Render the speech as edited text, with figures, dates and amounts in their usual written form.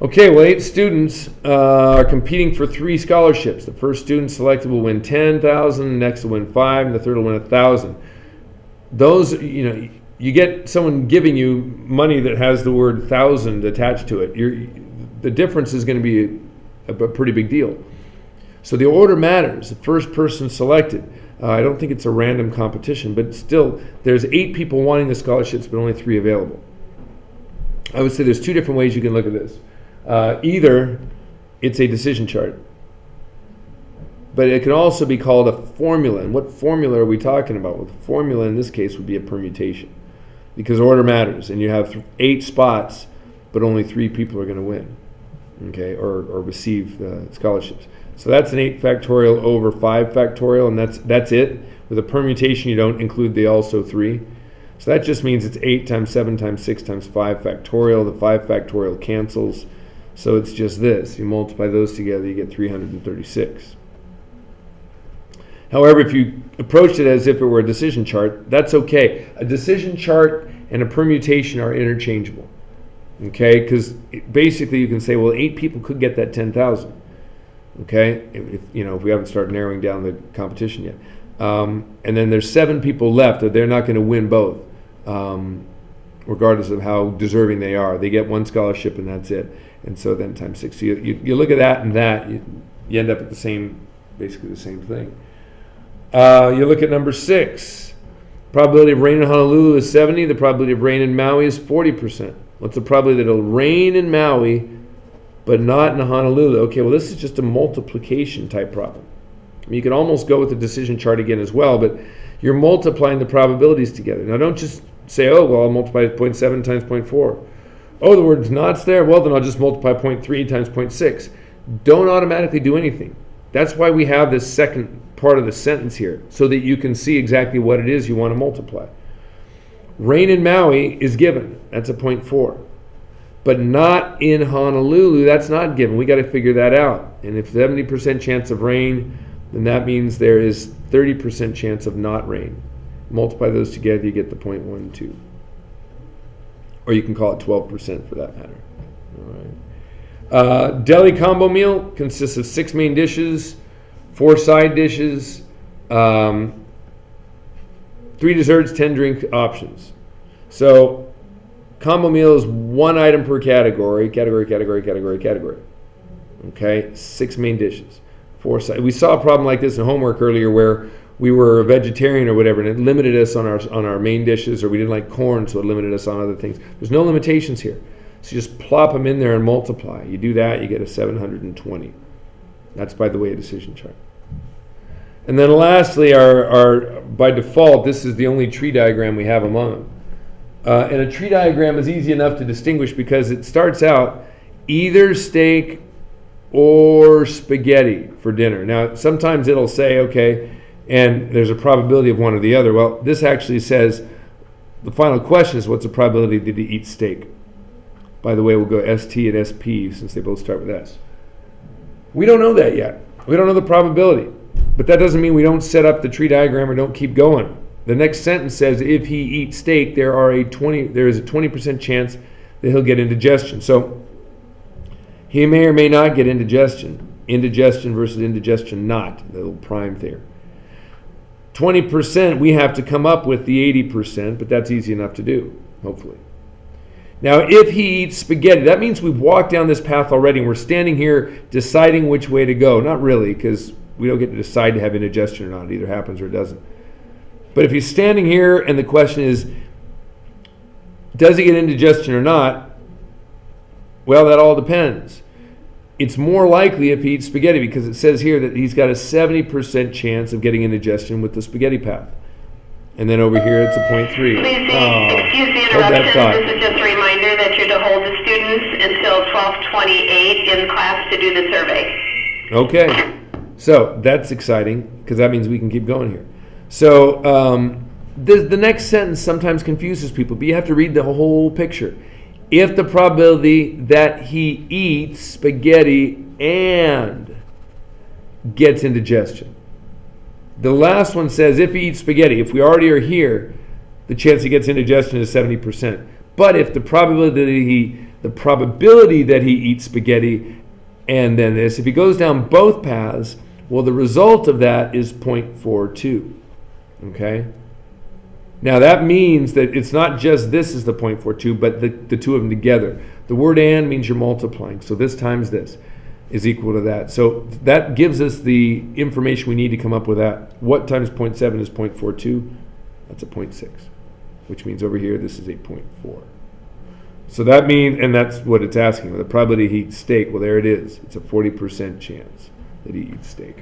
Okay, well, 8 students are competing for 3 scholarships. The first student selected will win 10,000, the next will win 5, and the third will win 1,000. Those, you get someone giving you money that has the word thousand attached to it. The difference is going to be a pretty big deal. So the order matters. The first person selected. I don't think it's a random competition, but still, there's 8 people wanting the scholarships, but only 3 available. I would say there's 2 different ways you can look at this. Either it's a decision chart, but it can also be called a formula. And what formula are we talking about? Well, the formula in this case would be a permutation, because order matters, and you have 8 spots, but only 3 people are going to win, okay, or receive scholarships. So that's an 8 factorial over 5 factorial, and that's it. With a permutation, you don't include the also 3. So that just means it's 8 times 7 times 6 times 5 factorial. The 5 factorial cancels. So it's just this. You multiply those together, you get 336. However, if you approach it as if it were a decision chart, that's okay. A decision chart and a permutation are interchangeable. Okay? Because basically you can say, well, 8 people could get that 10,000. Okay? If we haven't started narrowing down the competition yet. And then there's 7 people left that they're not going to win both, regardless of how deserving they are. They get 1 scholarship and that's it. And so then times 6. So you look at that and that, you end up at basically the same thing. You look at number 6. Probability of rain in Honolulu is 70. The probability of rain in Maui is 40%. What's the probability that it'll rain in Maui but not in Honolulu? Okay, well, this is just a multiplication type problem. You can almost go with the decision chart again as well, but you're multiplying the probabilities together. Now, don't just say, oh, well, I'll multiply 0.7 times 0.4. Oh, the word's not's there? Well, then I'll just multiply 0.3 times 0.6. Don't automatically do anything. That's why we have this second part of the sentence here, so that you can see exactly what it is you want to multiply. Rain in Maui is given. That's a 0.4. But not in Honolulu, that's not given. We got to figure that out. And if 70% chance of rain, then that means there is 30% chance of not rain. Multiply those together, you get the 0.12. Or you can call it 12% for that matter. All right. Deli combo meal consists of 6 main dishes, 4 side dishes, 3 desserts, 10 drink options. So combo meal is 1 item per category. Okay, 6 main dishes. 4 sides. We saw a problem like this in homework earlier where we were a vegetarian or whatever, and it limited us on our main dishes, or we didn't like corn, so it limited us on other things. There's no limitations here. So you just plop them in there and multiply. You do that, you get a 720. That's, by the way, a decision chart. And then lastly, our by default, this is the only tree diagram we have among them. And a tree diagram is easy enough to distinguish because it starts out either steak or spaghetti for dinner. Now, sometimes it'll say, okay, and there's a probability of one or the other. Well, this actually says the final question is, what's the probability that he eats steak? By the way, we'll go ST and SP since they both start with S. We don't know that yet. We don't know the probability. But that doesn't mean we don't set up the tree diagram or don't keep going. The next sentence says if he eats steak, there is a 20% chance that he'll get indigestion. So he may or may not get indigestion. Indigestion versus indigestion not, the little prime there. 20%, we have to come up with the 80%, but that's easy enough to do, hopefully. Now, if he eats spaghetti, that means we've walked down this path already, and we're standing here deciding which way to go. Not really, because we don't get to decide to have indigestion or not. It either happens or it doesn't. But if he's standing here and the question is, does he get indigestion or not? Well, that all depends. It's more likely if he eats spaghetti, because it says here that he's got a 70% chance of getting indigestion with the spaghetti path. And then over here it's a 0.3. Excuse the interruption. This is just a reminder that you're to hold the students until 12:28 in class to do the survey. Okay. So that's exciting, because that means we can keep going here. So the next sentence sometimes confuses people, but you have to read the whole picture. If the probability that he eats spaghetti and gets indigestion. The last one says if he eats spaghetti, if we already are here, the chance he gets indigestion is 70%. But if the probability that he the probability that he eats spaghetti, and then this. If he goes down both paths, well, the result of that is 0.42. Okay? Now that means that it's not just this is the 0.42, but the two of them together. The word and means you're multiplying. So this times this is equal to that. So that gives us the information we need to come up with that. What times 0.7 is 0.42? That's a 0.6, which means over here this is a 0.4. So that means, and that's what it's asking, the probability he eats steak, well there it is. It's a 40% chance that he eats steak.